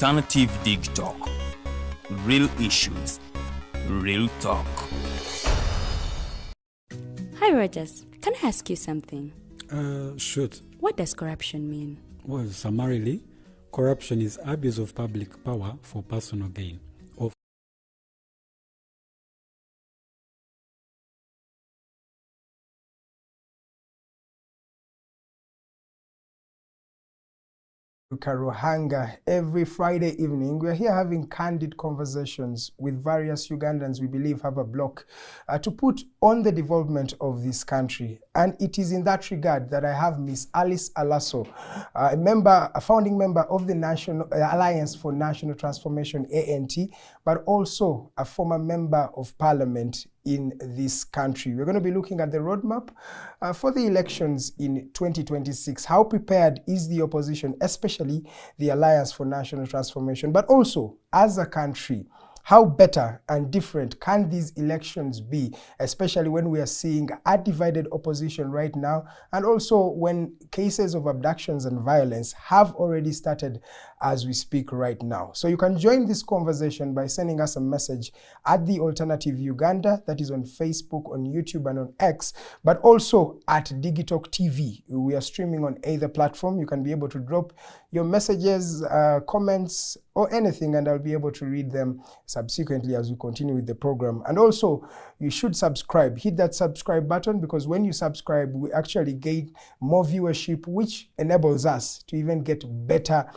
Alternative Dig Talk. Real issues, real talk. Hi Rogers, can I ask you something? Shoot. What does corruption mean? Well, summarily, corruption is abuse of public power for personal gain. Karuhanga. Every Friday evening, we're here having candid conversations with various Ugandans we believe have a block to put on the development of this country. And it is in that regard that I have Miss Alice Alaso, a founding member of the National Alliance for National Transformation, ANT, but also a former member of parliament in this country. We're going to be looking at the roadmap for the elections in 2026. How prepared is the opposition, especially the Alliance for National Transformation, but also as a country, how better and different can these elections be, especially when we are seeing a divided opposition right now, and also when cases of abductions and violence have already started as we speak right now. So you can join this conversation by sending us a message at The Alternative Uganda, that is on Facebook, on YouTube, and on X, but also at Digitalk TV. We are streaming on either platform. You can be able to drop your messages, comments, or anything, and I'll be able to read them subsequently as we continue with the program. And also, you should subscribe. Hit that subscribe button, because when you subscribe, we actually gain more viewership, which enables us to even get better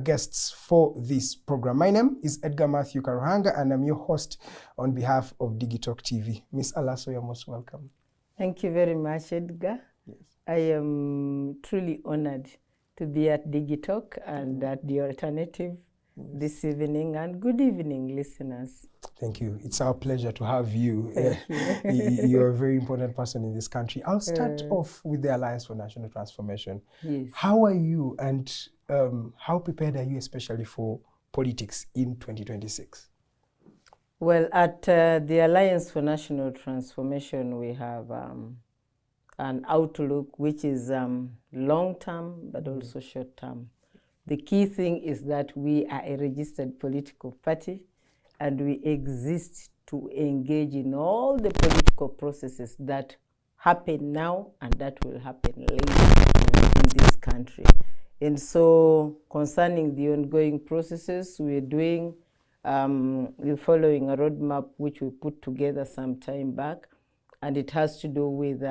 guests for this program. My name is Edgar Mathew Karuhanga, and I'm your host on behalf of Digitalk TV. Miss Alaso, you're most welcome. Thank you very much, Edgar. Yes. I am truly honored to be at Digitalk and at The Alternative this evening, and good evening, listeners. Thank you. It's our pleasure to have you. Thank you. You're a very important person in this country. I'll start off with the Alliance for National Transformation. Yes. How are you, and how prepared are you especially for politics in 2026? Well, at the Alliance for National Transformation, we have an outlook which is long-term but also short-term. The key thing is that we are a registered political party, and we exist to engage in all the political processes that happen now and that will happen later in this country. And so concerning the ongoing processes, we're following a roadmap which we put together some time back, and it has to do with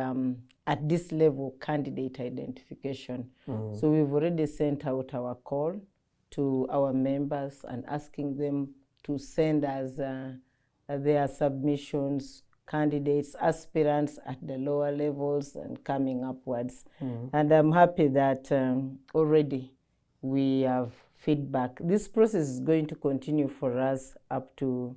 at this level, candidate identification. So we've already sent out our call to our members and asking them to send us their submissions, candidates, aspirants at the lower levels and coming upwards. And I'm happy that already we have feedback. This process is going to continue for us up to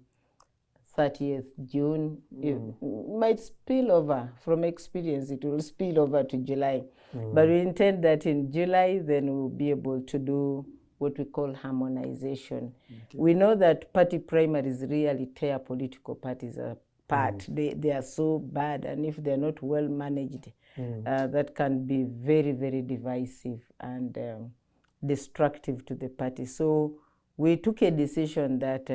30th June. It might spill over. From experience, it will spill over to July. But we intend that in July, then we'll be able to do what we call harmonization. Okay. We know that party primaries really tear political parties apart. They are so bad, and if they're not well managed, that can be very, very divisive and destructive to the party. So we took a decision that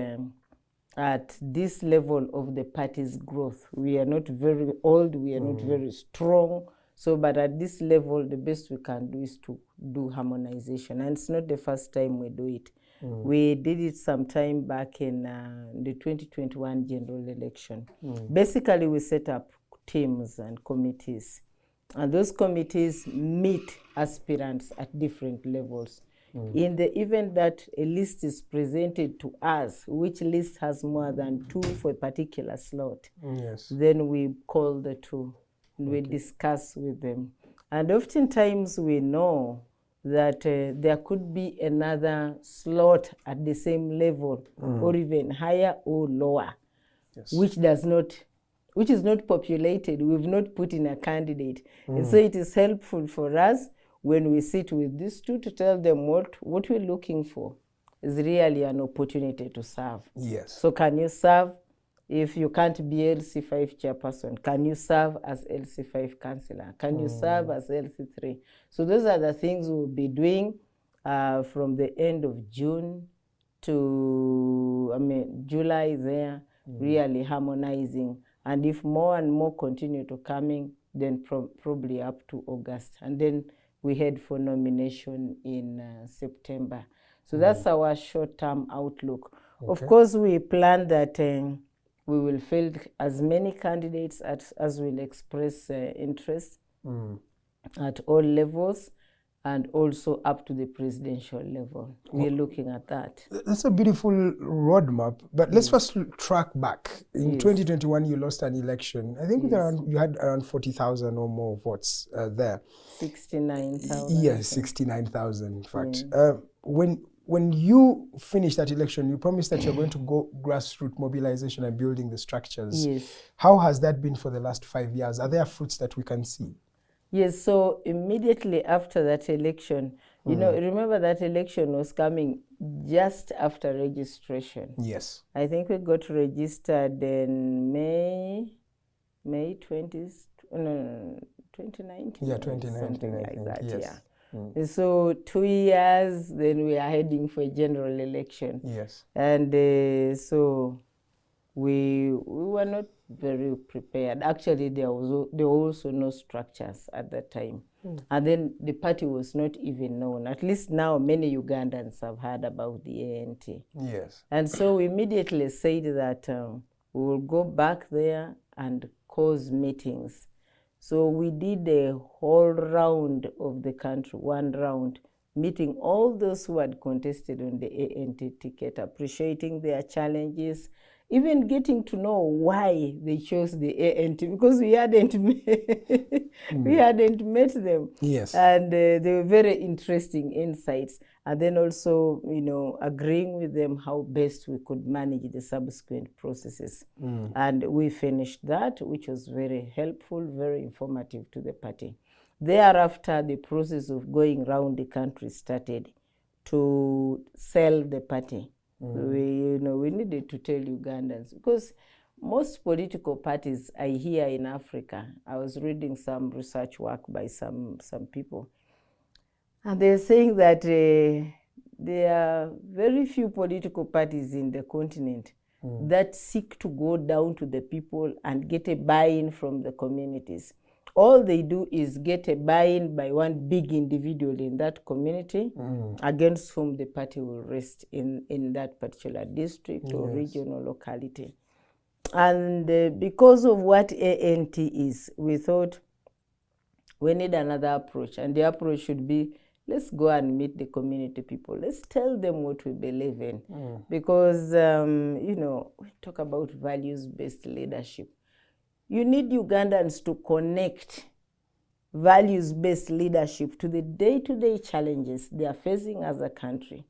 at this level of the party's growth, we are not very old, we are not very strong. So, but at this level, the best we can do is to do harmonization. And it's not the first time we do it. We did it some time back in the 2021 general election. Basically, we set up teams and committees. And those committees meet aspirants at different levels. In the event that a list is presented to us, which list has more than 2 for a particular slot, then we call the 2 and we discuss with them. And oftentimes we know that there could be another slot at the same level or even higher or lower, which is not populated. We've not put in a candidate. And so it is helpful for us when we sit with these 2 to tell them what we're looking for is really an opportunity to serve. Yes. So can you serve? If you can't be LC5 chairperson, can you serve as LC5 councillor? Can you serve as LC3? So those are the things we'll be doing from the end of June to, July there, really harmonizing. And if more and more continue to coming, then probably up to August. And then we head for nomination in September. So that's our short-term outlook. Okay. Of course, we plan that we will field as many candidates as will express interest at all levels, and also up to the presidential level. We're looking at that. That's a beautiful roadmap. But let's first track back. In 2021, you lost an election. I think you had around 40,000 or more votes there. 69,000. Yes, 69,000, in fact. When you finish that election, you promised that you're going to go grassroots mobilization and building the structures. Yes. How has that been for the last 5 years? Are there fruits that we can see? Yes, so immediately after that election, you know, remember that election was coming just after registration. Yes. I think we got registered in May 20s, no, 2019. Yeah, 2019, something I like think, that, yes. And so 2 years, then we are heading for a general election. Yes. And so we were not very prepared. Actually, there were also no structures at that time. And then the party was not even known. At least now many Ugandans have heard about the ANT. Yes. And so we immediately said that we will go back there and cause meetings. So we did a whole round of the country, one round, meeting all those who had contested on the ANT ticket, appreciating their challenges, even getting to know why they chose the ANT, because we hadn't met them. Yes. And they were very interesting insights. And then also, you know, agreeing with them how best we could manage the subsequent processes. And we finished that, which was very helpful, very informative to the party. Thereafter, the process of going around the country started to sell the party. We needed to tell Ugandans, because most political parties I hear in Africa, I was reading some research work by some people, and they're saying that there are very few political parties in the continent that seek to go down to the people and get a buy-in from the communities. All they do is get a buy-in by one big individual in that community against whom the party will rest in that particular district or region or locality. And because of what ANT is, we thought we need another approach. And the approach should be, let's go and meet the community people. Let's tell them what we believe in. Because, we talk about values-based leadership. You need Ugandans to connect values-based leadership to the day-to-day challenges they are facing as a country.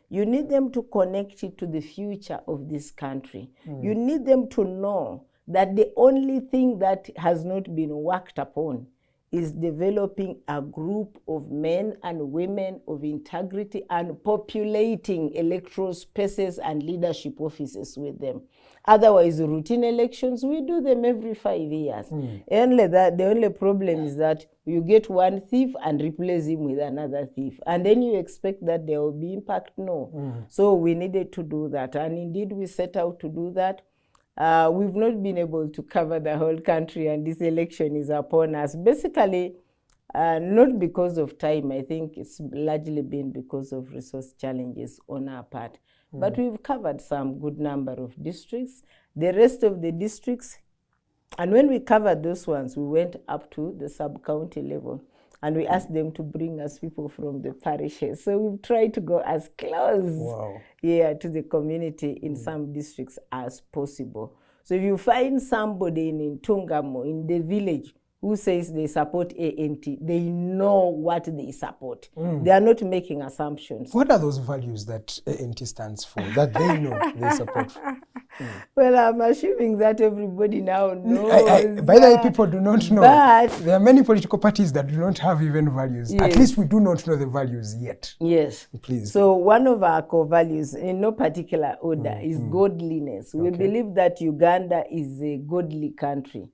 You need them to connect it to the future of this country. You need them to know that the only thing that has not been worked upon is developing a group of men and women of integrity and populating electoral spaces and leadership offices with them. Otherwise, routine elections, we do them every 5 years. The only problem is that you get one thief and replace him with another thief. And then you expect that there will be impact? No. So we needed to do that. And indeed, we set out to do that. We've not been able to cover the whole country, and this election is upon us. Basically, not because of time. I think it's largely been because of resource challenges on our part. But we've covered some good number of districts. The rest of the districts, and when we covered those ones, we went up to the sub-county level, and we asked them to bring us people from the parishes. So we've tried to go as close to the community in some districts as possible. So if you find somebody in Tungamo, in the village, who says they support ANT, they know what they support. They are not making assumptions. What are those values that ANT stands for, that they know they support? Well, I'm assuming that everybody now knows. By the way, people do not know. But there are many political parties that do not have even values. At least we do not know the values yet. Yes. Please. So one of our core values, in no particular order, is godliness. We believe that Uganda is a godly country.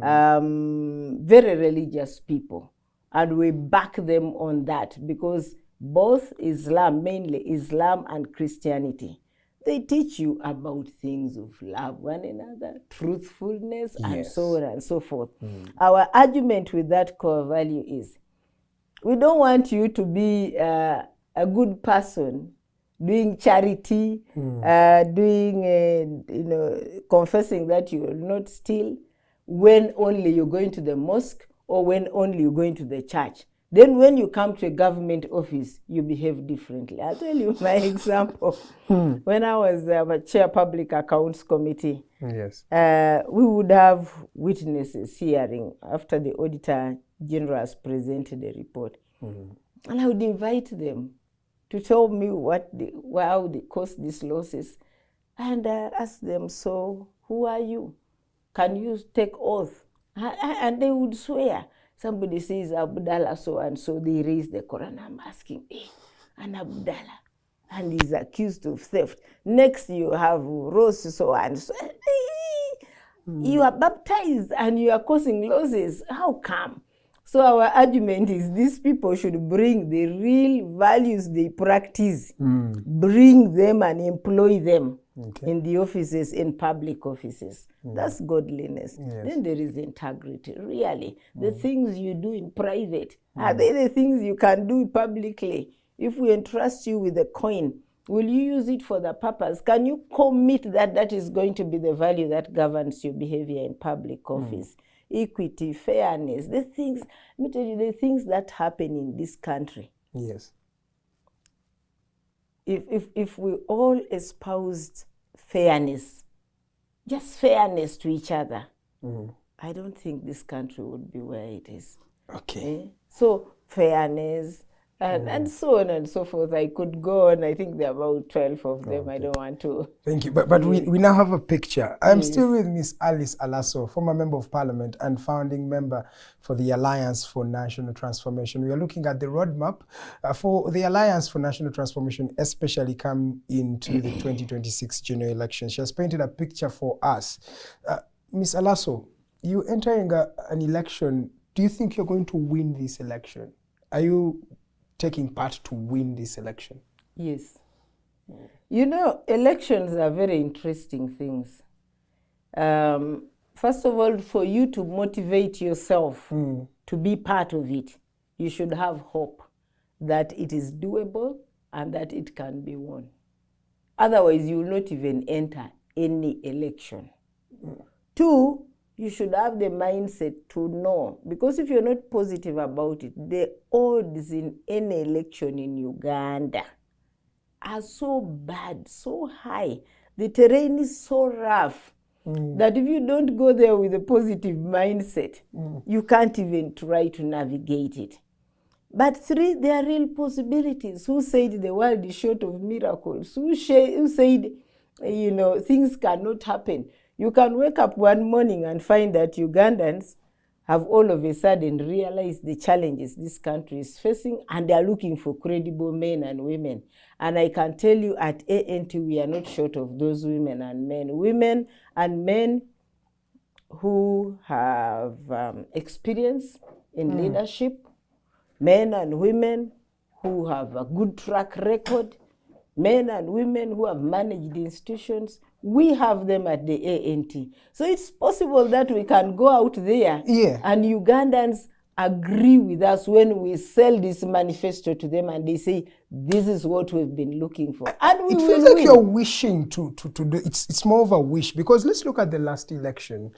Very religious people, and we back them on that, because both Islam, mainly Islam and Christianity, They teach you about things of love one another, truthfulness, and so on and so forth. Our argument with that core value is, we don't want you to be a good person, doing charity, confessing that you will not steal, when only you're going to the mosque or when only you're going to the church. Then when you come to a government office, you behave differently. I'll tell you my example. When I was chair public accounts committee, Yes. We would have witnesses hearing after the auditor general has presented a report. And I would invite them to tell me how they caused these losses. And ask them, so who are you? Can you take oath? And they would swear. Somebody says Abdallah so and so, they raise the Quran. I'm asking, and Abdallah, and he's accused of theft. Next you have Rose so and so. You are baptized and you are causing losses. How come? So our argument is these people should bring the real values they practice, bring them and employ them in the offices, in public offices. That's godliness. Then there is integrity. Really, the things you do in private, are they the things you can do publicly? If we entrust you with a coin, will you use it for the purpose? Can you commit that that is going to be the value that governs your behavior in public office? Equity, fairness, the things, let me tell you, the things that happen in this country. Yes. If we all espoused fairness, just fairness to each other, I don't think this country would be where it is. Okay. So fairness, and so on and so forth. I could go on. I think there are about 12 of them. I don't want to. Thank you. But we now have a picture. I'm still with Miss Alice Alaso, former Member of Parliament and founding member for the Alliance for National Transformation. We are looking at the roadmap for the Alliance for National Transformation, especially come into the 2026 general election. She has painted a picture for us. Miss Alaso, you entering an election, do you think you're going to win this election? Are you taking part to win this election? Yes. You know, elections are very interesting things. First of all, for you to motivate yourself to be part of it, you should have hope that it is doable and that it can be won. Otherwise, you will not even enter any election. Two, you should have the mindset to know, because if you're not positive about it, the odds in any election in Uganda are so bad, so high. The terrain is so rough that if you don't go there with a positive mindset, you can't even try to navigate it. But three, there are real possibilities. Who said the world is short of miracles? Who said, you know, things cannot happen? You can wake up one morning and find that Ugandans have all of a sudden realized the challenges this country is facing, and they are looking for credible men and women. And I can tell you at ANT, we are not short of those women and men. Women and men who have experience in leadership, men and women who have a good track record, men and women who have managed institutions. We have them at the ANT. So it's possible that we can go out there and Ugandans agree with us when we sell this manifesto to them and they say, this is what we've been looking for. And we it feels like you're wishing to do it's more of a wish, because let's look at the last election.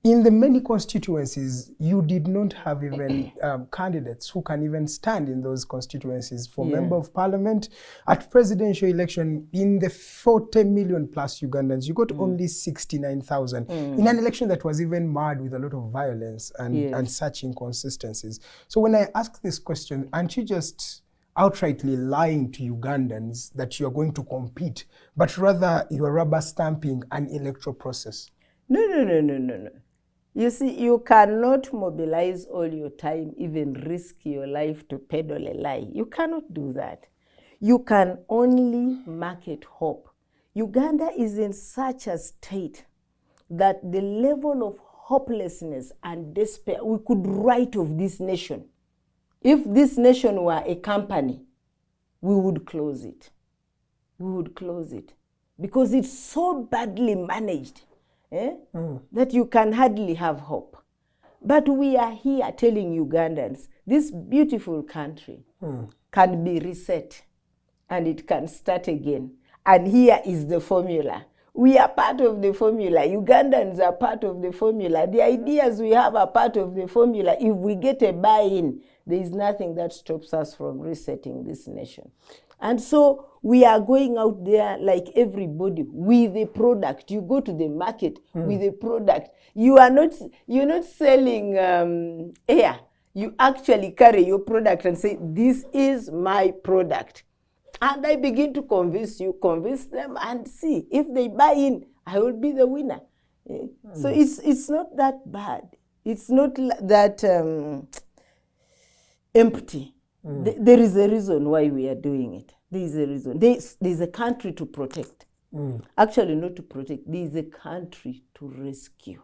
In the many constituencies, you did not have even candidates who can even stand in those constituencies for member of parliament. At presidential election, in the 40 million plus Ugandans, you got only 69,000 in an election that was even marred with a lot of violence and such inconsistencies. So when I ask this question, aren't you just outrightly lying to Ugandans that you're going to compete, but rather you're rubber stamping an electoral process? No. You see, you cannot mobilize all your time, even risk your life to peddle a lie. You cannot do that. You can only market hope. Uganda is in such a state that the level of hopelessness and despair we could write of this nation. If this nation were a company, we would close it. We would close it. because it's so badly managed that you can hardly have hope. But we are here telling Ugandans, this beautiful country can be reset and it can start again. And here is the formula. We are part of the formula. Ugandans are part of the formula. The ideas we have are part of the formula. If we get a buy-in, there is nothing that stops us from resetting this nation. And so we are going out there like everybody with a product. You go to the market with a product. You're not selling air. You actually carry your product and say, this is my product. And I begin to convince them, and see, if they buy in, I will be the winner. So it's not that bad. It's not that empty. There is a reason why we are doing it. There is a reason. There's a country to protect. Actually, not to protect. There is a country to rescue.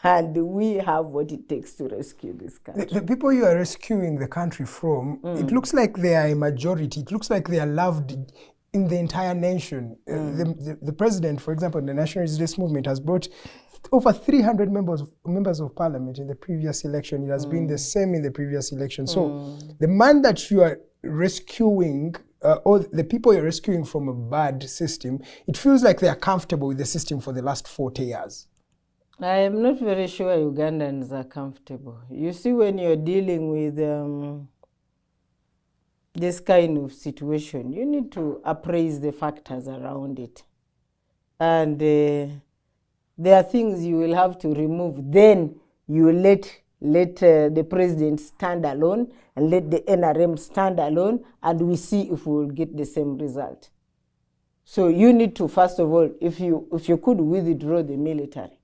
And we have what it takes to rescue this country. The people you are rescuing the country from, it looks like they are a majority. It looks like they are loved in the entire nation. The president, for example, in the National Resistance Movement, has brought over 300 members of parliament in the previous election. It has been the same in the previous election. So the man that you are rescuing, or the people you're rescuing from a bad system, it feels like they are comfortable with the system for the last 40 years. I am not very sure Ugandans are comfortable. You see, when you're dealing with this kind of situation, you need to appraise the factors around it. And there are things you will have to remove. Then you let the president stand alone and let the NRM stand alone, and we see if we will get the same result. So you need to, first of all, if you could withdraw the military,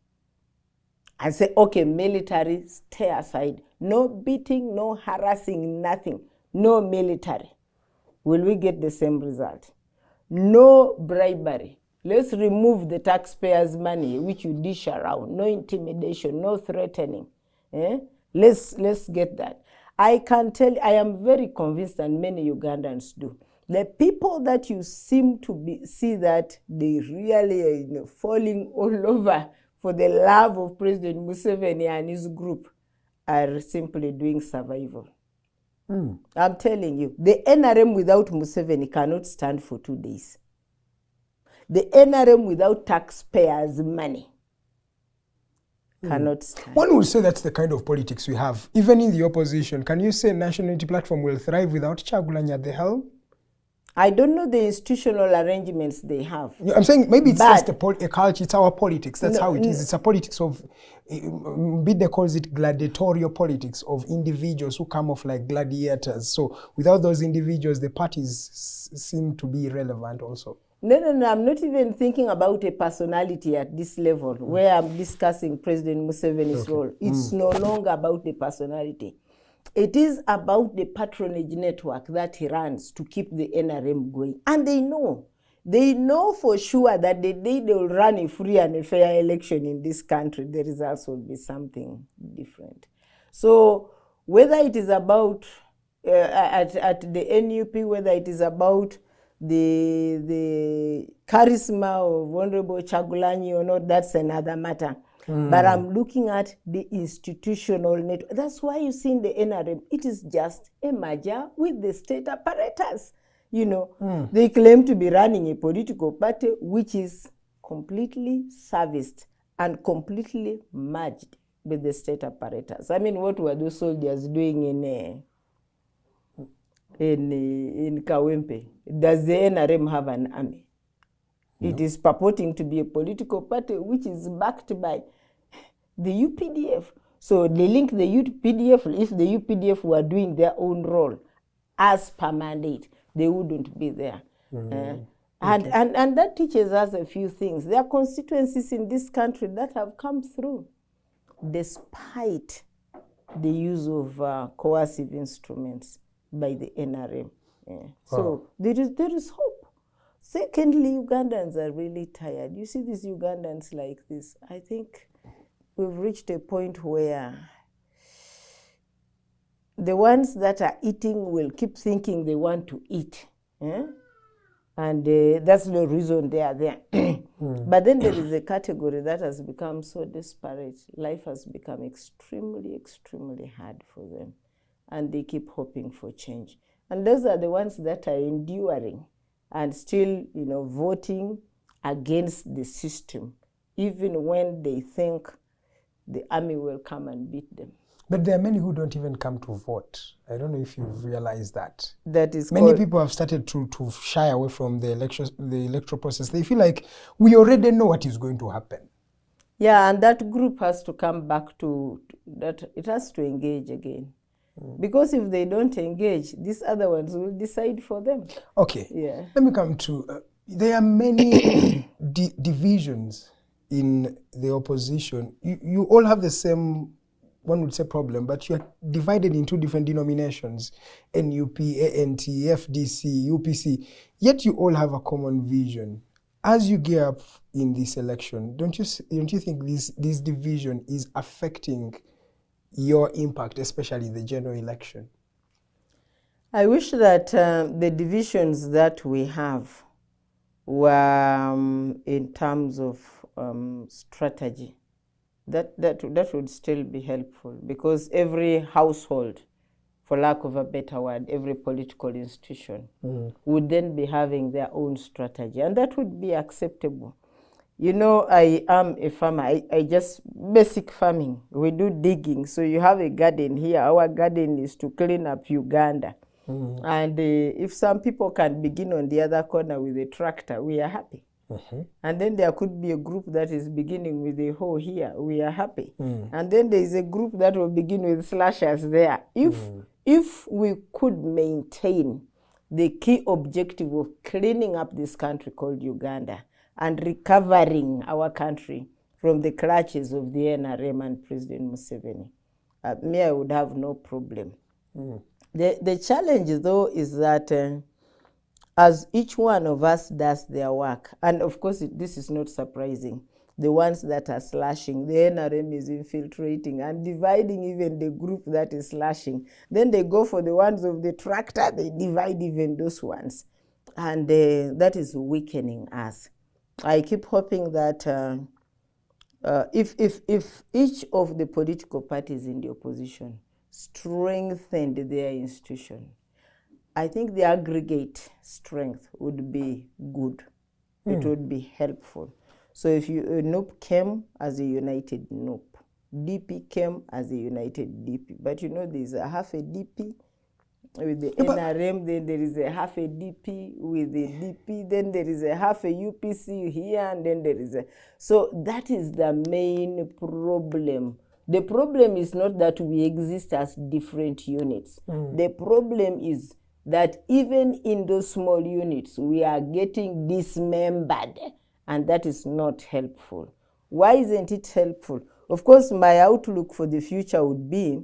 and say, okay, military, stay aside. No beating, no harassing, nothing. No military. Will we get the same result? No bribery. Let's remove the taxpayers' money, which you dish around. No intimidation, no threatening. Let's get that. I can tell you, I am very convinced, and many Ugandans do. The people that you seem to see that they really are falling all over for the love of President Museveni and his group are simply doing survival. I'm telling you, the NRM without Museveni cannot stand for 2 days. The NRM without taxpayers' money cannot stand. One would say that's the kind of politics we have. Even in the opposition, can you say National Unity Platform will thrive without Kyagulanyi at the helm? I don't know the institutional arrangements they have. I'm saying maybe it's just a culture, it's our politics. That's how it is. It's a politics of, Bide calls it gladiatorial politics of individuals who come off like gladiators. So without those individuals, the parties seem to be irrelevant also. No, I'm not even thinking about a personality at this level where I'm discussing President Museveni's role. It's no longer about the personality. It is about the patronage network that he runs to keep the NRM going. And they know for sure that the day they will run a free and a fair election in this country, the results will be something different. So whether it is about, at the NUP, whether it is about the charisma of Honorable Kyagulanyi or not, that's another matter. But I'm looking at the institutional network. That's why you see in the NRM, it is just a merger with the state apparatus. They claim to be running a political party which is completely serviced and completely merged with the state apparatus. I mean, what were those soldiers doing in Kawempe? Does the NRM have an army? No. It is purporting to be a political party which is backed by the UPDF. So they link the UPDF. If the UPDF were doing their own role as per mandate, they wouldn't be there. And that teaches us a few things. There are constituencies in this country that have come through despite the use of coercive instruments by the NRM. So there is hope. Secondly, Ugandans are really tired. You see these Ugandans like this. I think we've reached a point where the ones that are eating will keep thinking they want to eat. And And that's the reason they are there. But then there is a category that has become so disparate. Life has become extremely, extremely hard for them. And they keep hoping for change. And those are the ones that are enduring and still, voting against the system, even when they think the army will come and beat them. But there are many who don't even come to vote. I don't know if you've realized that. That is many people have started to shy away from the electoral process. They feel like we already know what is going to happen. Yeah, and that group has to come back to that. It has to engage again. Because if they don't engage, these other ones will decide for them. Okay. Yeah. Let me come to, there are many divisions in the opposition. You all have the same, one would say, problem, but you are divided into different denominations, NUP, ANT, FDC, UPC, yet you all have a common vision. As you gear up in this election, don't you think this division is affecting your impact, especially in the general election? I wish that the divisions that we have were in terms of strategy. That would still be helpful, because every household, for lack of a better word, every political institution would then be having their own strategy, and that would be acceptable. I am a farmer. I just basic farming. We do digging. So you have a garden here. Our garden is to clean up Uganda. And if some people can begin on the other corner with a tractor, we are happy. And then there could be a group that is beginning with a hoe here. We are happy. And then there is a group that will begin with slashers there. If we could maintain the key objective of cleaning up this country called Uganda, and recovering our country from the clutches of the NRM and President Museveni, I would have no problem. The challenge, though, is that as each one of us does their work, and of course this is not surprising, the ones that are slashing, the NRM is infiltrating and dividing even the group that is slashing. Then they go for the ones of the tractor, they divide even those ones. And that is weakening us. I keep hoping that if each of the political parties in the opposition strengthened their institution, I think the aggregate strength would be good. It would be helpful. So if NUP came as a united NUP, DP came as a united DP, but there's a half a DP with the NRM, then there is a half a DP with the DP, then there is a half a UPC here, and then there is a... So that is the main problem. The problem is not that we exist as different units. The problem is that even in those small units, we are getting dismembered, and that is not helpful. Why isn't it helpful? Of course, my outlook for the future would be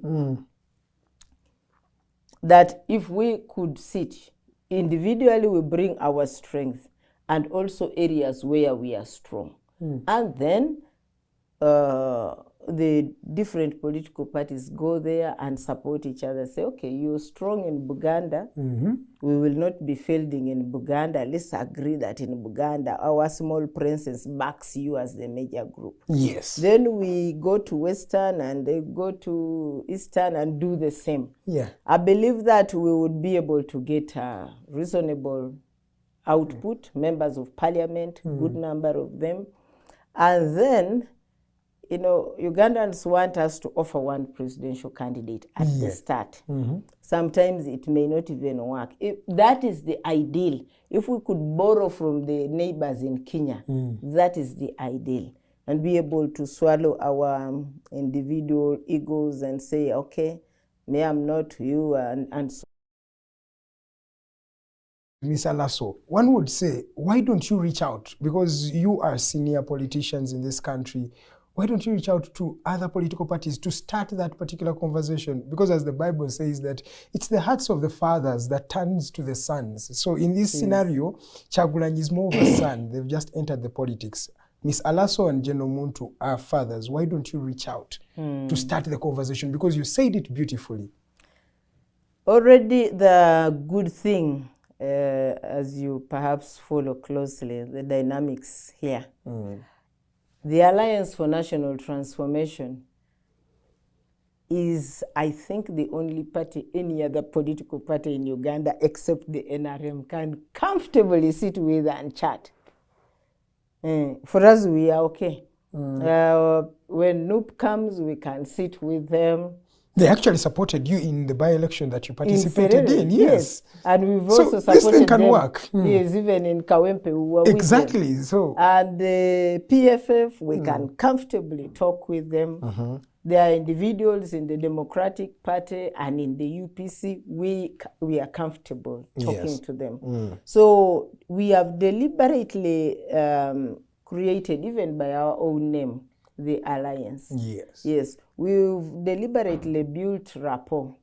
that if we could sit individually, we bring our strength and also areas where we are strong. And then the different political parties go there and support each other. Say, okay, you're strong in Buganda. We will not be fielding in Buganda. Let's agree that in Buganda, our small princess backs you as the major group. Yes. Then we go to Western and they go to Eastern and do the same. Yeah. I believe that we would be able to get a reasonable output, members of parliament, good number of them. And then, Ugandans want us to offer one presidential candidate at the start. Sometimes it may not even work. That is the ideal. If we could borrow from the neighbors in Kenya, that is the ideal. And be able to swallow our individual egos and say, okay, me, I'm not you, and so. Ms. Alaso, one would say, why don't you reach out? Because you are senior politicians in this country. Why don't you reach out to other political parties to start that particular conversation? Because as the Bible says that it's the hearts of the fathers that turns to the sons. So in this scenario, Kyagulanyi is more of a son. They've just entered the politics. Ms. Alaso and General Muntu are fathers. Why don't you reach out to start the conversation? Because you said it beautifully. Already the good thing as you perhaps follow closely, the dynamics here. The Alliance for National Transformation is, I think, the only party, any other political party in Uganda except the NRM can comfortably sit with and chat. For us, we are okay. When NUP comes, we can sit with them. They actually supported you in the by-election that you participated in. Yes. And we've also supported this thing can them. work. Yes, even in Kawempe, we were with them. Exactly. So. And the PFF, we can comfortably talk with them. There are individuals in the Democratic Party and in the UPC. We are comfortable talking to them. So we have deliberately created, even by our own name, the Alliance. Yes. We've deliberately built rapport,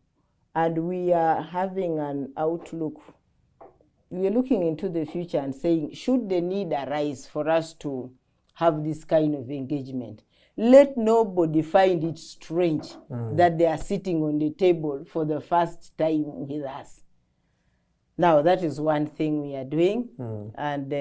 and we are having an outlook. We are looking into the future and saying, should the need arise for us to have this kind of engagement, let nobody find it strange that they are sitting on the table for the first time with us. Now, that is one thing we are doing, and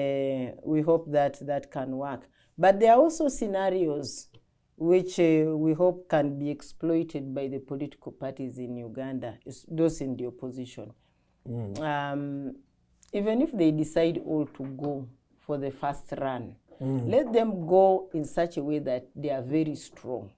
we hope that that can work. But there are also scenarios which we hope can be exploited by the political parties in Uganda, those in the opposition. Even if they decide all to go for the first run, let them go in such a way that they are very strong.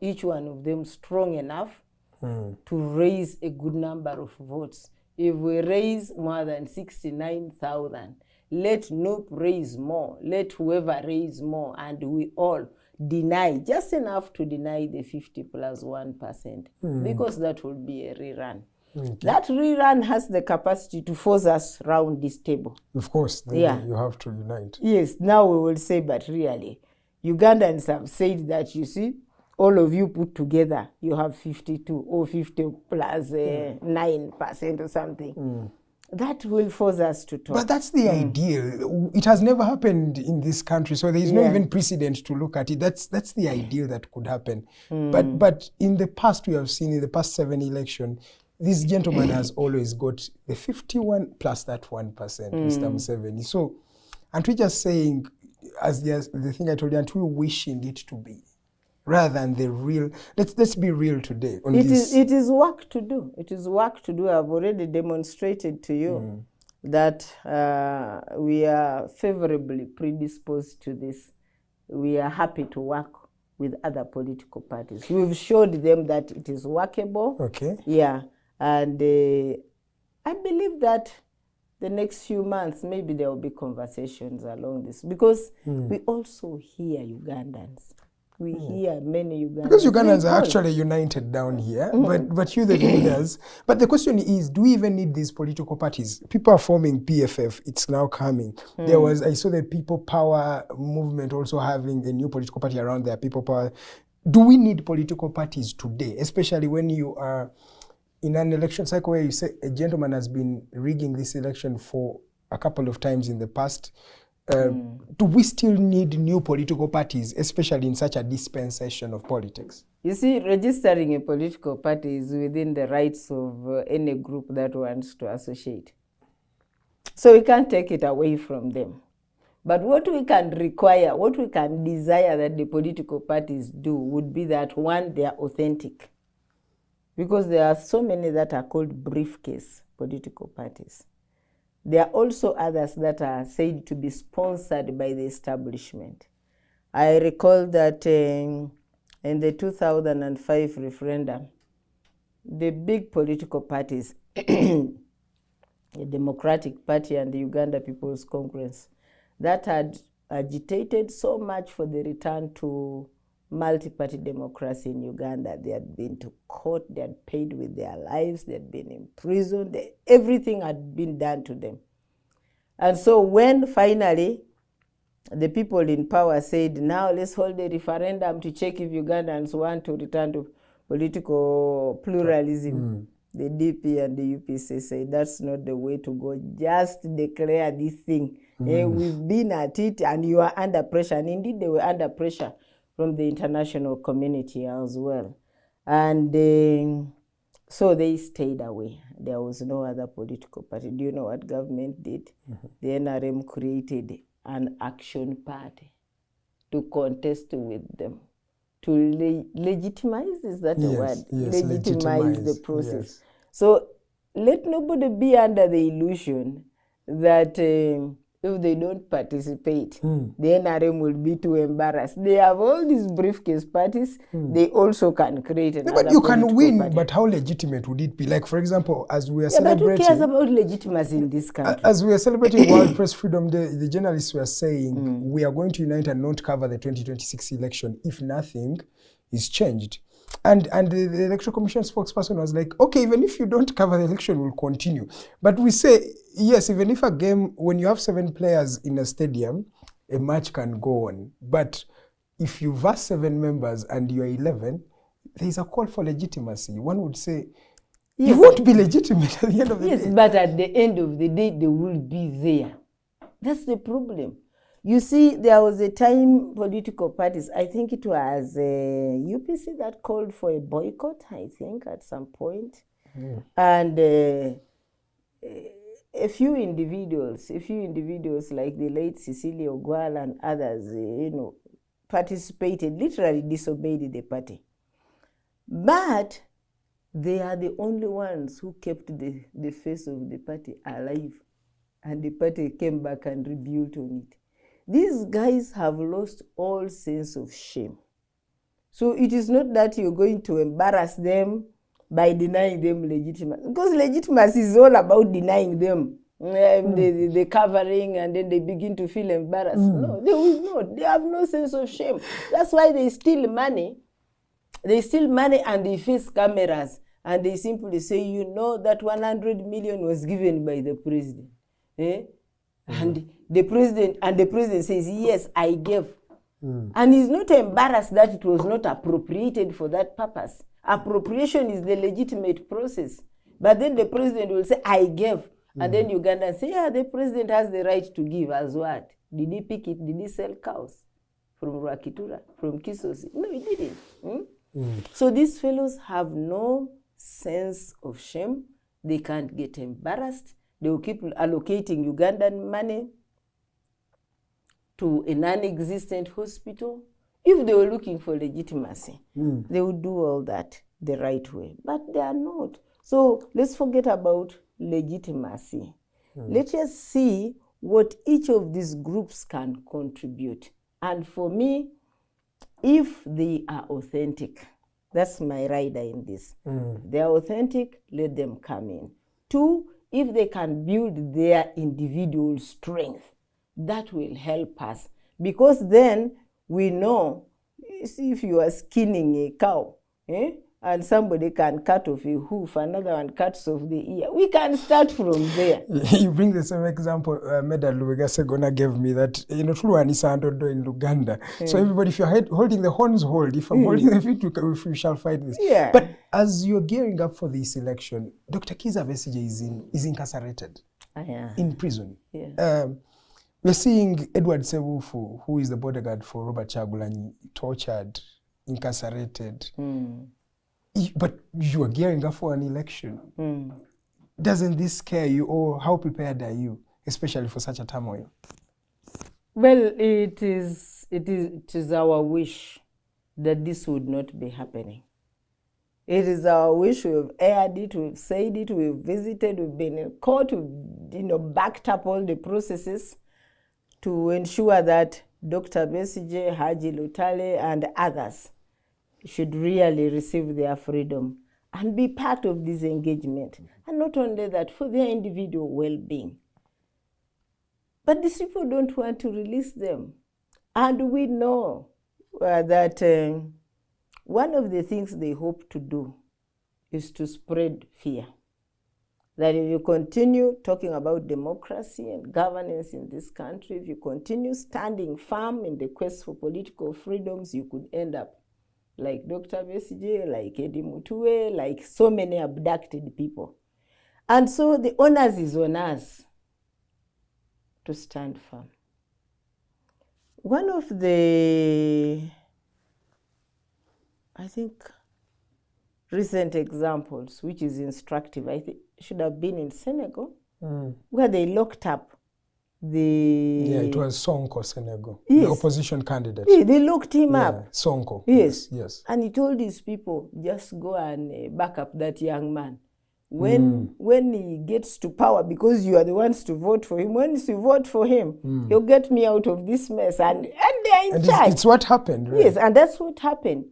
Each one of them strong enough to raise a good number of votes. If we raise more than 69,000, let NUP raise more, let whoever raise more, and we all deny, just enough to deny the 50 plus 1%, because that will be a rerun. That rerun has the capacity to force us round this table. Of course, you have to unite. Yes, now we will say, but really, Ugandans have said that, you see, all of you put together, you have 52 or 50 plus 9% or something. That will force us to talk. But that's the ideal. It has never happened in this country, so there is no even precedent to look at it. That's the ideal that could happen. But in the past, we have seen in the past 7 elections, this gentleman has always got the 51 plus that 1%, Mr. Museveni. So, aren't we just saying, as the thing I told you, aren't we wishing it to be? Rather than the real, let's be real today. It is work to do. It is work to do. I've already demonstrated to you that we are favorably predisposed to this. We are happy to work with other political parties. We've showed them that it is workable. Okay. Yeah. And I believe that the next few months, maybe there will be conversations along this, because we also hear Ugandans. We hear many Ugandans. Because Ugandans are actually united down here, but you the leaders. But the question is, do we even need these political parties? People are forming PFF. It's now coming. I saw the People Power movement also having a new political party around there, People Power. Do we need political parties today, especially when you are in an election cycle where you say a gentleman has been rigging this election for a couple of times in the past? Do we still need new political parties, especially in such a dispensation of politics? You see, registering a political party is within the rights of any group that wants to associate. So we can't take it away from them. But what we can require, what we can desire that the political parties do would be that, one, they are authentic. Because there are so many that are called briefcase political parties. There are also others that are said to be sponsored by the establishment. I recall that in the 2005 referendum, the big political parties, the Democratic Party and the Uganda People's Congress, that had agitated so much for the return to multi-party democracy in Uganda. They had been to court, they had paid with their lives, they had been in prison, everything had been done to them. And so when finally the people in power said, now let's hold a referendum to check if Ugandans want to return to political pluralism, the DP and the UPC said, that's not the way to go. Just declare this thing. We've been at it and you are under pressure. And indeed they were under pressure from the international community as well. And So they stayed away. There was no other political party. Do you know what government did? The NRM created an action party to contest with them, to legitimize, is that a word? Yes, legitimize the process. Yes. So let nobody be under the illusion that if they don't participate, the NRM will be too embarrassed. They have all these briefcase parties. They also can create another But you can win, party. but how legitimate would it be? Like, for example, as we are But who celebrating... cares about legitimacy in this country? As we are celebrating World Press Freedom Day, the journalists were saying we are going to unite and not cover the 2026 election if nothing is changed. And the Electoral Commission spokesperson was like, okay, even if you don't cover the election, we'll continue. But we say, yes, even if a game, when you have 7 players in a stadium, a match can go on. But if you verse 7 members and you're 11, there is a call for legitimacy. One would say, you won't be legitimate at the end of the day. Yes, but at the end of the day, they will be there. That's the problem. You see, there was a time political parties, I think it was UPC that called for a boycott, I think, at some point. And a few individuals like the late Cecilia Ogwal and others, participated, literally disobeyed the party. But they are the only ones who kept the face of the party alive. And the party came back and rebuilt on it. These guys have lost all sense of shame. So it is not that you're going to embarrass them by denying them legitimacy. Because legitimacy is all about denying them the covering, and then they begin to feel embarrassed. No, they will not. They have no sense of shame. That's why they steal money. They steal money and they face cameras. And they simply say, you know, that 100 million was given by the president. And the president says, yes, I gave. And he's not embarrassed that it was not appropriated for that purpose. Appropriation is the legitimate process. But then the president will say, I gave. And then Uganda say, yeah, the president has the right to give as what? Did he pick it? Did he sell cows from Rwakitura, from Kisosi? No, he didn't. So these fellows have no sense of shame. They can't get embarrassed. They will keep allocating Ugandan money to a non-existent hospital. If they were looking for legitimacy, they would do all that the right way. But they are not. So let's forget about legitimacy. Let us see what each of these groups can contribute. And for me, if they are authentic, that's my rider in this. They are authentic, let them come in. 2, if they can build their individual strength, that will help us. Because then we know, see, if you are skinning a cow, and somebody can cut off a hoof, another one cuts off the ear, we can start from there. You bring the same example Meda Luwega Segona gave me, that Tuluwa ni Sandodo in Luganda. So everybody, if you're holding the horns, hold. If I'm holding the feet, we shall fight this. Yeah. But as you're gearing up for this election, Dr. Kizza Besigye is incarcerated in prison. Yeah. We're seeing Edward Sewufu, who is the bodyguard for Robert Kyagulanyi, tortured, incarcerated. But you are gearing up for an election. Doesn't this scare you, or how prepared are you, especially for such a turmoil? Well, it is our wish that this would not be happening. It is our wish. We've aired it, we've said it, we've visited, we've been in court, we've backed up all the processes to ensure that Dr. Besigye, Haji Lutale, and others should really receive their freedom and be part of this engagement. And not only that, for their individual well-being. But these people don't want to release them. And we know that one of the things they hope to do is to spread fear. That if you continue talking about democracy and governance in this country, if you continue standing firm in the quest for political freedoms, you could end up like Dr. Besigye, like Eddie Mutue, like so many abducted people. And so the onus is on us to stand firm. One of the, I think, recent examples, which is instructive, I think should have been in Senegal, where they locked up it was Sonko, Senegal, yes, the opposition candidate. Yeah, they locked him up. Sonko. Yes. And he told his people, just go and back up that young man. When he gets to power, because you are the ones to vote for him, once you vote for him, he'll get me out of this mess. And they're in charge. It's what happened, right? Yes, and that's what happened.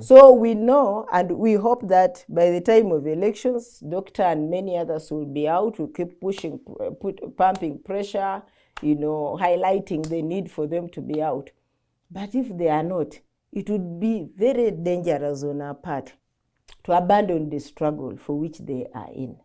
So we know, and we hope that by the time of elections, Doctor and many others will be out. We'll keep pushing, pumping pressure, highlighting the need for them to be out. But if they are not, it would be very dangerous on our part to abandon the struggle for which they are in.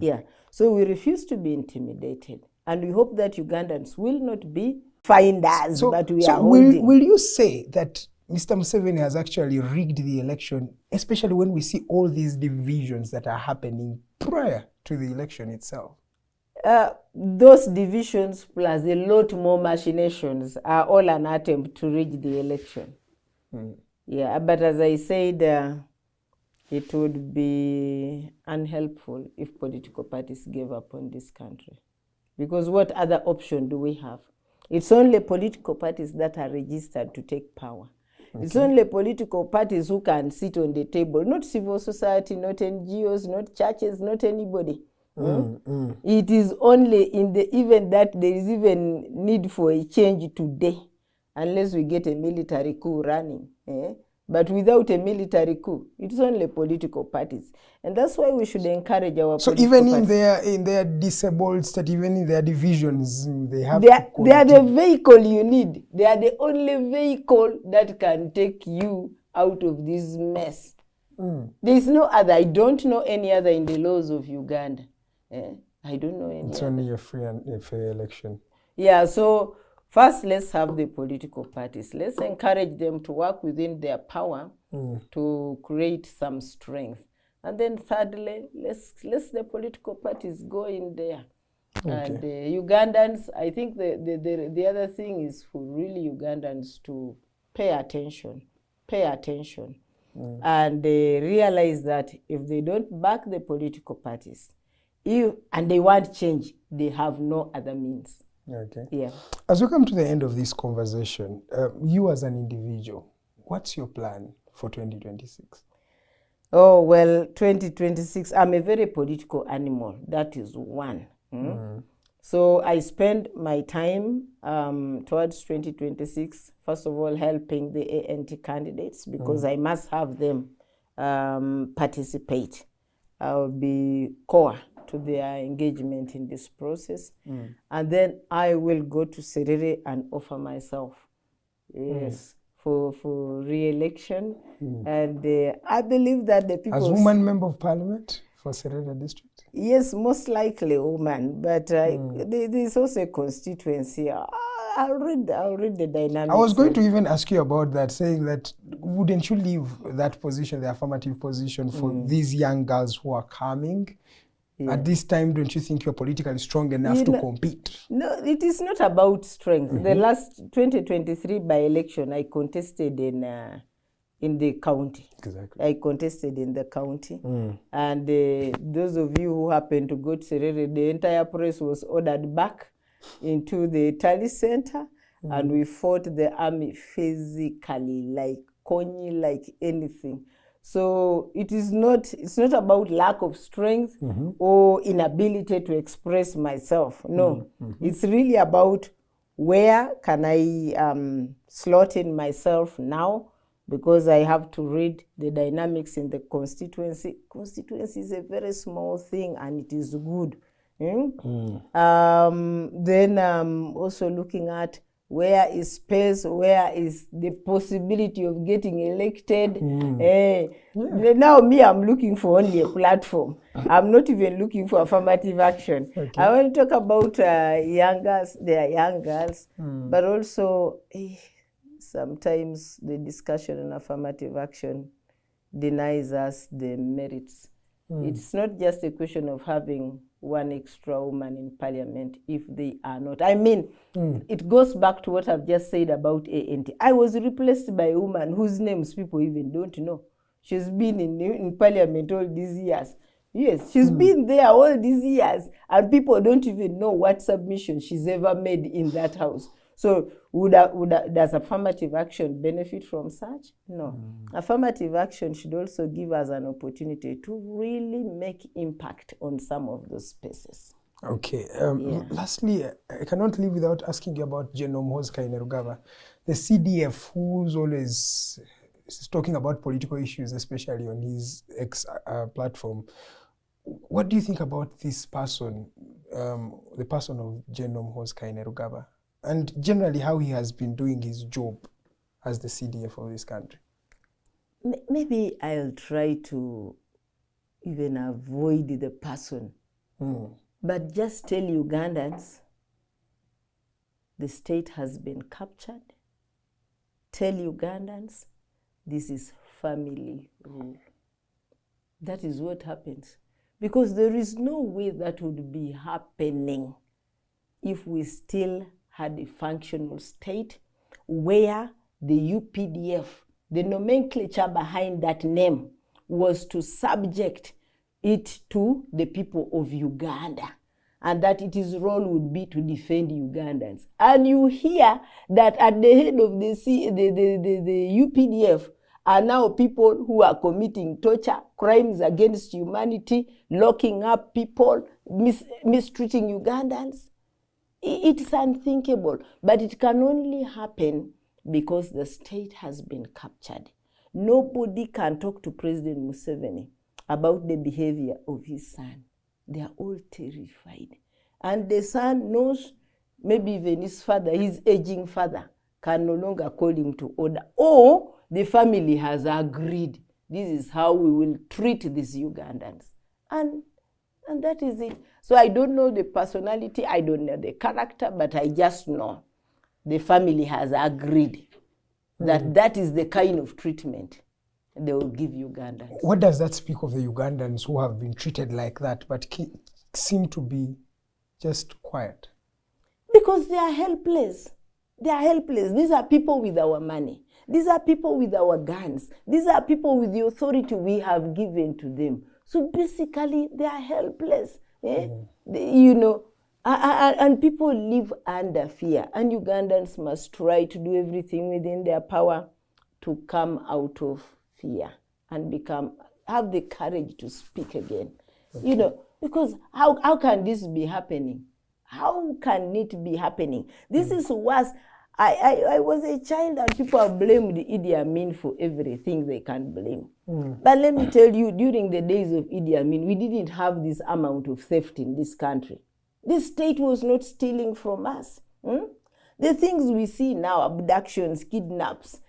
Yeah. So we refuse to be intimidated. And we hope that Ugandans will not be finders, but we are holding. Will you say that Mr. Museveni has actually rigged the election, especially when we see all these divisions that are happening prior to the election itself? Those divisions plus a lot more machinations are all an attempt to rig the election. Yeah, but as I said, it would be unhelpful if political parties gave up on this country. Because what other option do we have? It's only political parties that are registered to take power. Okay. It's only political parties who can sit on the table, not civil society, not NGOs, not churches, not anybody. It is only in the event that there is even need for a change today, unless we get a military coup running. But without a military coup, it's only political parties. And that's why we should encourage our political even parties. in their disabled state, even in their divisions, they have they are the vehicle you need. They are the only vehicle that can take you out of this mess. There is no other. I don't know any other in the laws of Uganda. I don't know any It's other. only a free and a fair election. Yeah, so first, let's have the political parties. Let's encourage them to work within their power to create some strength. And then thirdly, let's the political parties go in there. Okay. And Ugandans, I think the other thing is for really Ugandans to pay attention, and realize that if they don't back the political parties, and they want change, they have no other means. Okay. Yeah. As we come to the end of this conversation, you as an individual, what's your plan for 2026? Oh, well, 2026, I'm a very political animal. That is one. So I spend my time towards 2026, first of all, helping the ANT candidates, because I must have them participate. I'll be core to their engagement in this process. And then I will go to Serere and offer myself, for re-election. And I believe that the people... As woman member of parliament for Serere district? Yes, most likely woman, but there's also a constituency. I'll read the dynamics. I was going to even ask you about that, saying that wouldn't you leave that position, the affirmative position, for these young girls who are coming? Yeah. At this time, don't you think you're politically strong enough to compete? No, it is not about strength. The last 2023 by-election, I contested in the county. Exactly. I contested in the county. And those of you who happened to go to Serere, the entire press was ordered back into the tally center, and we fought the army physically, like Konyi, like anything. So it's not about lack of strength or inability to express myself. No, it's really about where can I slot in myself now, because I have to read the dynamics in the constituency. Constituency is a very small thing, and it is good. Then also looking at where is space, where is the possibility of getting elected. Now I'm looking for only a platform. I'm not even looking for affirmative action. Okay. I want to talk about young girls. They are young girls, but also sometimes the discussion on affirmative action denies us the merits. It's not just a question of having one extra woman in parliament if they are not. I mean, it goes back to what I've just said about ANT. I was replaced by a woman whose names people even don't know. She's been in parliament all these years. Yes, she's been there all these years, and people don't even know what submission she's ever made in that house. So does affirmative action benefit from such? No. Affirmative action should also give us an opportunity to really make impact on some of those spaces. Okay. Lastly, I cannot live without asking you about General Muhoozi Kainerugaba, the CDF, who's always talking about political issues, especially on his X platform. What do you think about this person, the person of General Muhoozi Kainerugaba, and generally how he has been doing his job as the CDF of this country? Maybe I'll try to even avoid the person, but just tell Ugandans the state has been captured. Tell Ugandans this is family rule. That is what happens. Because there is no way that would be happening if we still had a functional state where the UPDF, the nomenclature behind that name, was to subject it to the people of Uganda, and that its role would be to defend Ugandans. And you hear that at the head of the UPDF are now people who are committing torture, crimes against humanity, locking up people, mistreating Ugandans. It's unthinkable, but it can only happen because the state has been captured. Nobody can talk to President Museveni about the behavior of his son. They are all terrified. And the son knows, maybe even his father, his aging father, can no longer call him to order. Or the family has agreed, this is how we will treat these Ugandans. And that is it. So I don't know the personality, I don't know the character, but I just know the family has agreed that that is the kind of treatment they will give Ugandans. What does that speak of the Ugandans who have been treated like that but seem to be just quiet? Because they are helpless. They are helpless. These are people with our money. These are people with our guns. These are people with the authority we have given to them. So basically, they are helpless. And people live under fear. And Ugandans must try to do everything within their power to come out of fear and have the courage to speak again. Okay. Because how can this be happening? How can it be happening? This is worse. I was a child and people have blamed Idi Amin for everything they can blame. But let me tell you, during the days of Idi Amin, we didn't have this amount of theft in this country. This state was not stealing from us. The things we see now, abductions, kidnaps,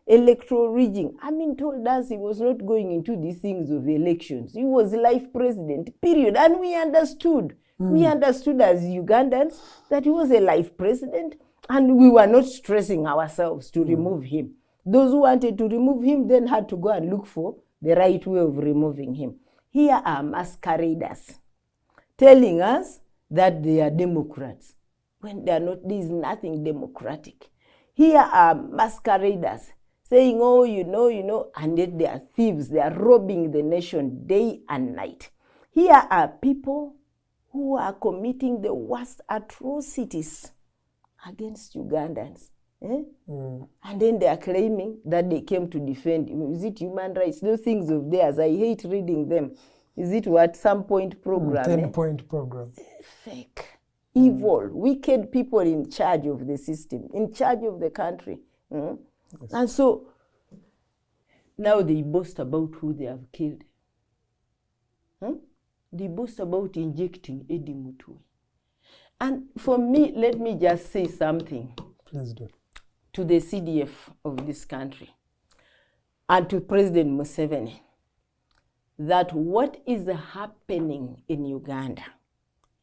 electoral rigging. Amin told us he was not going into these things of elections. He was life president, period. And we understood. We understood as Ugandans that he was a life president. And we were not stressing ourselves to remove him. Those who wanted to remove him then had to go and look for the right way of removing him. Here are masqueraders telling us that they are Democrats when they are not. There is nothing democratic. Here are masqueraders saying, oh, and yet they are thieves. They are robbing the nation day and night. Here are people who are committing the worst atrocities against Ugandans. And then they are claiming that they came to defend. Is it human rights? Those things of theirs, I hate reading them. Is it what? Some point program? 10-point program. Fake. Evil. Wicked people in charge of the system, in charge of the country. Yes. And so, now they boast about who they have killed. They boast about injecting Eddie Mutwe. And for me, let me just say something. Please do. To the CDF of this country and to President Museveni, that what is happening in Uganda,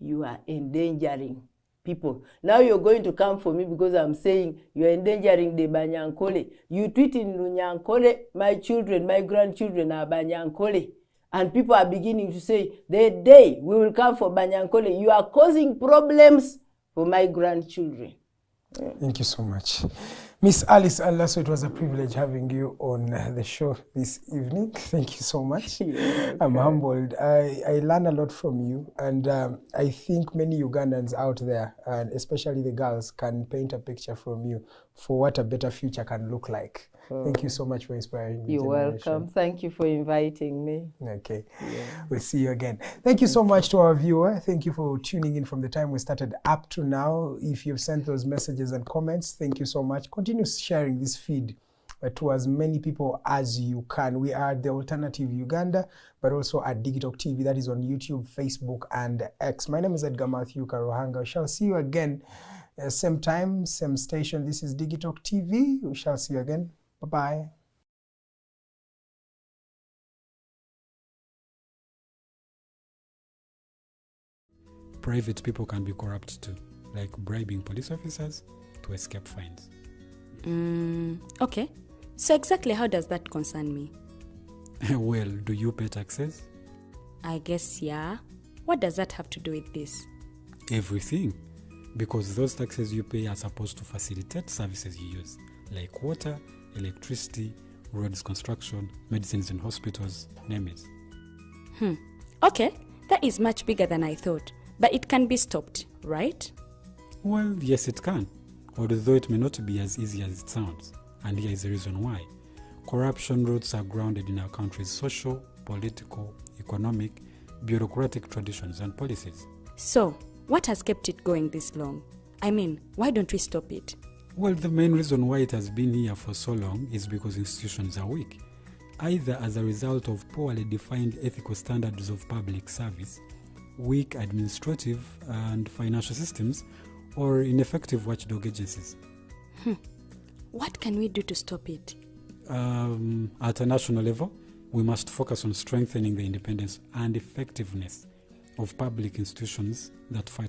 you are endangering people. Now you're going to come for me because I'm saying you're endangering the Banyankole. You tweet in Runyankole, my children, my grandchildren are Banyankole. And people are beginning to say, the day we will come for Banyankole, you are causing problems for my grandchildren. Thank you so much. Miss Alice Alaso, it was a privilege having you on the show this evening. Thank you so much. I'm humbled. I learn a lot from you, and I think many Ugandans out there, and especially the girls, can paint a picture from you for what a better future can look like. Thank you so much for inspiring me. You're welcome. Thank you for inviting me. Okay. We'll see you again. Thank you so much to our viewer. Thank you for tuning in from the time we started up to now. If you've sent those messages and comments, thank you so much. Continue sharing this feed to as many people as you can. We are The Alternative Uganda, but also at Digitalk TV. That is on YouTube, Facebook, and X. My name is Edgar Mathew Karuhanga. We shall see you again. Same time, same station. This is Digitalk TV. We shall see you again. Bye-bye. Private people can be corrupt too, like bribing police officers to escape fines. Okay. So exactly how does that concern me? Well, do you pay taxes? I guess, yeah. What does that have to do with this? Everything. Because those taxes you pay are supposed to facilitate services you use, like water, electricity, roads construction, medicines in hospitals, name it. Okay, that is much bigger than I thought. But it can be stopped, right? Well, yes, it can. Although it may not be as easy as it sounds. And here is the reason why. Corruption roots are grounded in our country's social, political, economic, bureaucratic traditions and policies. So, what has kept it going this long? I mean, why don't we stop it? Well, the main reason why it has been here for so long is because institutions are weak, either as a result of poorly defined ethical standards of public service, weak administrative and financial systems, or ineffective watchdog agencies. What can we do to stop it? At a national level, we must focus on strengthening the independence and effectiveness of public institutions that fight